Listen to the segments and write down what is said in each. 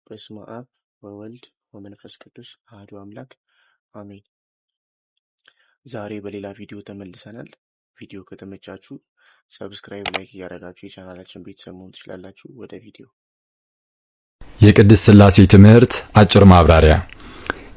በስመ አብ ወወልድ ወመንፈስ ቅዱስ አሐዱ አምላክ አሜን። ዛሬ በሌላ ቪዲዮ ተመልሰናል። ቪዲዮ ከተመቻችሁ ሰብስክራይብ፣ ላይክ እያደረጋችሁ የቻናላችን ቤተሰብ መሆን ትችላላችሁ። ወደ ቪዲዮ። የቅድስት ሥላሴ ትምህርት አጭር ማብራሪያ።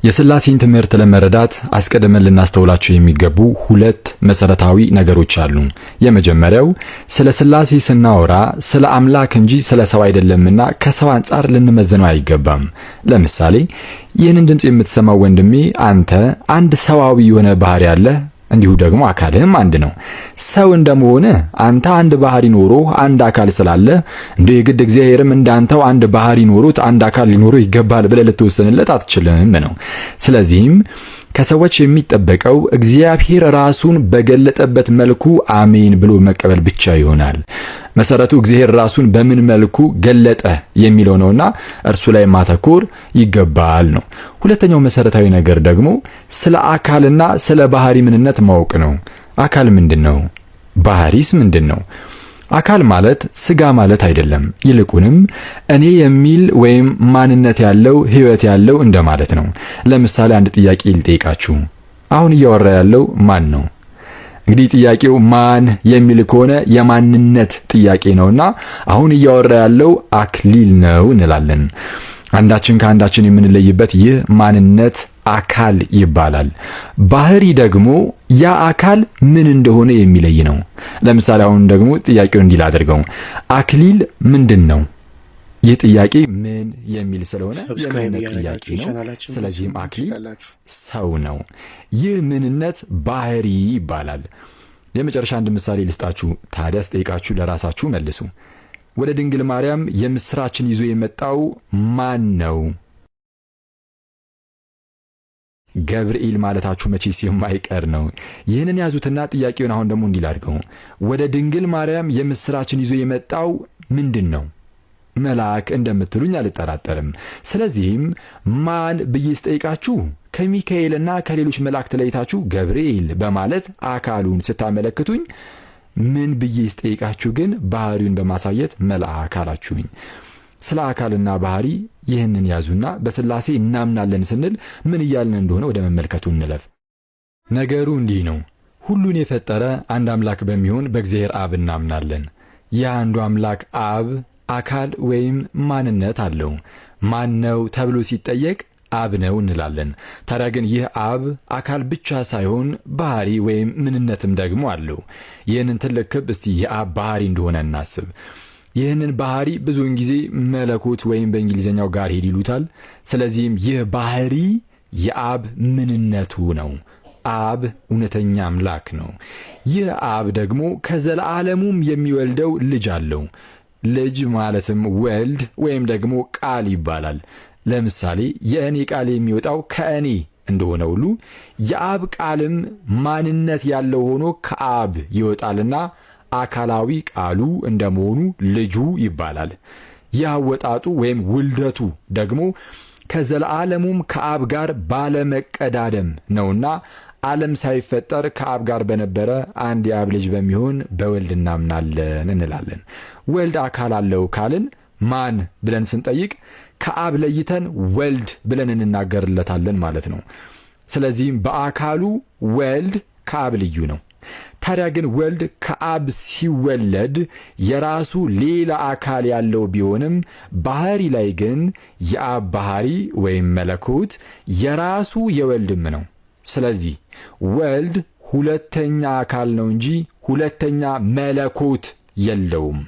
የሥላሴን ትምህርት ለመረዳት አስቀድመን ልናስተውላቸው የሚገቡ ሁለት መሰረታዊ ነገሮች አሉ። የመጀመሪያው ስለ ሥላሴ ስናወራ ስለ አምላክ እንጂ ስለ ሰው አይደለምና ከሰው አንጻር ልንመዝነው አይገባም። ለምሳሌ ይህንን ድምጽ የምትሰማው ወንድሜ አንተ አንድ ሰዋዊ የሆነ ባህሪ ያለህ፣ እንዲሁ ደግሞ አካልህም አንድ ነው። ሰው እንደመሆነ አንተ አንድ ባህሪ ኖሮ አንድ አካል ስላለ እንደ የግድ እግዚአብሔርም እንዳንተው አንድ ባህሪ ኖሮት አንድ አካል ሊኖረው ይገባል ብለህ ልትወስንለት አትችልም ነው። ስለዚህም ከሰዎች የሚጠበቀው እግዚአብሔር ራሱን በገለጠበት መልኩ አሜን ብሎ መቀበል ብቻ ይሆናል። መሰረቱ እግዚአብሔር ራሱን በምን መልኩ ገለጠ የሚለው ነውና እርሱ ላይ ማተኮር ይገባል ነው። ሁለተኛው መሰረታዊ ነገር ደግሞ ስለ አካልና ስለ ባህሪ ምንነት ማወቅ ነው። አካል ምንድነው? ባህሪስ ምንድነው? አካል ማለት ስጋ ማለት አይደለም። ይልቁንም እኔ የሚል ወይም ማንነት ያለው ሕይወት ያለው እንደማለት ነው። ለምሳሌ አንድ ጥያቄ ልጠይቃችሁ። አሁን እያወራ ያለው ማን ነው? እንግዲህ ጥያቄው ማን የሚል ከሆነ የማንነት ጥያቄ ነውና አሁን እያወራ ያለው አክሊል ነው እንላለን። አንዳችን ከአንዳችን የምንለይበት ይህ ማንነት አካል ይባላል። ባህሪ ደግሞ ያ አካል ምን እንደሆነ የሚለይ ነው። ለምሳሌ አሁን ደግሞ ጥያቄው እንዲል አድርገው፣ አክሊል ምንድን ነው? ይህ ጥያቄ ምን የሚል ስለሆነ የምንነት ጥያቄ ነው። ስለዚህም አክሊል ሰው ነው። ይህ ምንነት ባህሪ ይባላል። የመጨረሻ አንድ ምሳሌ ልስጣችሁ። ታዲያ ስጠይቃችሁ ለራሳችሁ መልሱ። ወደ ድንግል ማርያም የምስራችን ይዞ የመጣው ማን ነው? ገብርኤል ማለታችሁ መቼስ የማይቀር ነው። ይህንን ያዙትና ጥያቄውን አሁን ደግሞ እንዲል አድርገው፣ ወደ ድንግል ማርያም የምስራችን ይዞ የመጣው ምንድን ነው? መልአክ እንደምትሉኝ አልጠራጠርም። ስለዚህም ማን ብዬ ስጠይቃችሁ ከሚካኤልና ከሌሎች መላእክት ለይታችሁ ገብርኤል በማለት አካሉን ስታመለክቱኝ፣ ምን ብዬ ስጠይቃችሁ ግን ባህሪውን በማሳየት መልአክ አላችሁኝ። ስለ አካልና ባህሪ ይህንን ያዙና በሥላሴ እናምናለን ስንል ምን እያልን እንደሆነ ወደ መመልከቱ እንለፍ። ነገሩ እንዲህ ነው። ሁሉን የፈጠረ አንድ አምላክ በሚሆን በእግዚአብሔር አብ እናምናለን። ይህ አንዱ አምላክ አብ አካል ወይም ማንነት አለው። ማን ነው ተብሎ ሲጠየቅ አብ ነው እንላለን። ታዲያ ግን ይህ አብ አካል ብቻ ሳይሆን ባህሪ ወይም ምንነትም ደግሞ አለው። ይህንን ትልቅ ክብ እስቲ የአብ ባህሪ እንደሆነ እናስብ። ይህንን ባህሪ ብዙውን ጊዜ መለኮት ወይም በእንግሊዝኛው ጋር ሄድ ይሉታል። ስለዚህም ይህ ባህሪ የአብ ምንነቱ ነው። አብ እውነተኛ አምላክ ነው። ይህ አብ ደግሞ ከዘላለሙም የሚወልደው ልጅ አለው። ልጅ ማለትም ወልድ ወይም ደግሞ ቃል ይባላል። ለምሳሌ የእኔ ቃል የሚወጣው ከእኔ እንደሆነ ሁሉ የአብ ቃልም ማንነት ያለው ሆኖ ከአብ ይወጣልና አካላዊ ቃሉ እንደመሆኑ ልጁ ይባላል። ያወጣጡ ወይም ውልደቱ ደግሞ ከዘላለሙም ከአብ ጋር ባለመቀዳደም ነውና ዓለም ሳይፈጠር ከአብ ጋር በነበረ አንድ የአብ ልጅ በሚሆን በወልድ እናምናለን እንላለን። ወልድ አካል አለው ካልን ማን ብለን ስንጠይቅ ከአብ ለይተን ወልድ ብለን እንናገርለታለን ማለት ነው። ስለዚህም በአካሉ ወልድ ከአብ ልዩ ነው። ታዲያ ግን ወልድ ከአብ ሲወለድ የራሱ ሌላ አካል ያለው ቢሆንም ባህሪ ላይ ግን የአብ ባህሪ ወይም መለኮት የራሱ የወልድም ነው። ስለዚህ ወልድ ሁለተኛ አካል ነው እንጂ ሁለተኛ መለኮት የለውም።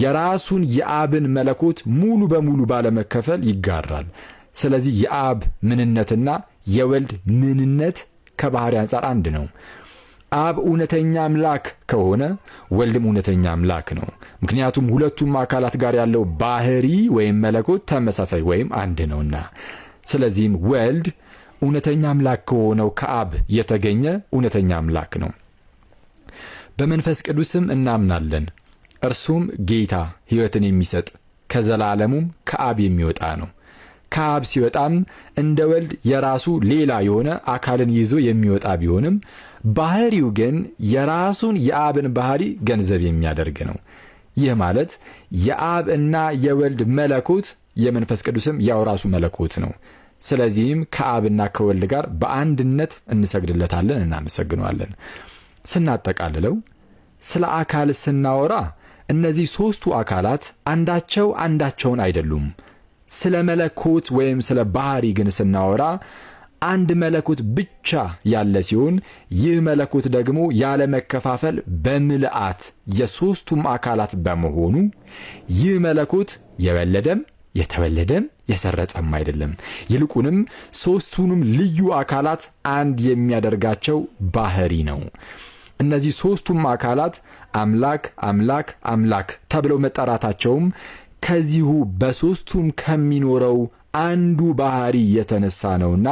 የራሱን የአብን መለኮት ሙሉ በሙሉ ባለመከፈል ይጋራል። ስለዚህ የአብ ምንነትና የወልድ ምንነት ከባህሪ አንጻር አንድ ነው። አብ እውነተኛ አምላክ ከሆነ ወልድም እውነተኛ አምላክ ነው። ምክንያቱም ሁለቱም አካላት ጋር ያለው ባህሪ ወይም መለኮት ተመሳሳይ ወይም አንድ ነውና። ስለዚህም ወልድ እውነተኛ አምላክ ከሆነው ከአብ የተገኘ እውነተኛ አምላክ ነው። በመንፈስ ቅዱስም እናምናለን። እርሱም ጌታ ሕይወትን የሚሰጥ ከዘላለሙም ከአብ የሚወጣ ነው። ከአብ ሲወጣም እንደ ወልድ የራሱ ሌላ የሆነ አካልን ይዞ የሚወጣ ቢሆንም ባህሪው ግን የራሱን የአብን ባህሪ ገንዘብ የሚያደርግ ነው። ይህ ማለት የአብ እና የወልድ መለኮት የመንፈስ ቅዱስም ያው ራሱ መለኮት ነው። ስለዚህም ከአብና ከወልድ ጋር በአንድነት እንሰግድለታለን፣ እናመሰግነዋለን። ስናጠቃልለው ስለ አካል ስናወራ እነዚህ ሦስቱ አካላት አንዳቸው አንዳቸውን አይደሉም። ስለ መለኮት ወይም ስለ ባህሪ ግን ስናወራ አንድ መለኮት ብቻ ያለ ሲሆን ይህ መለኮት ደግሞ ያለ መከፋፈል በምልአት የሦስቱም አካላት በመሆኑ ይህ መለኮት የወለደም የተወለደም የሰረጸም አይደለም። ይልቁንም ሦስቱንም ልዩ አካላት አንድ የሚያደርጋቸው ባህሪ ነው። እነዚህ ሦስቱም አካላት አምላክ አምላክ አምላክ ተብለው መጠራታቸውም ከዚሁ በሦስቱም ከሚኖረው አንዱ ባህሪ የተነሳ ነውና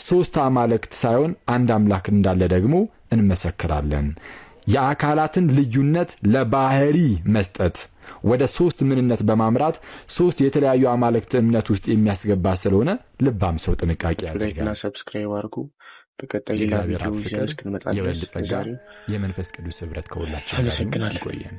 ሦስት አማልክት ሳይሆን አንድ አምላክ እንዳለ ደግሞ እንመሰክራለን። የአካላትን ልዩነት ለባህሪ መስጠት ወደ ሦስት ምንነት በማምራት ሦስት የተለያዩ አማልክት እምነት ውስጥ የሚያስገባ ስለሆነ ልባም ሰው ጥንቃቄ ያደርጋል። ሰብስክራይብ አድርጉ። በቀጣይ ሌላ ቪዲዮ ይዘን እስክንመጣ ድረስ የመንፈስ ቅዱስ ኅብረት ከሁላችን ጋር ይቆየን።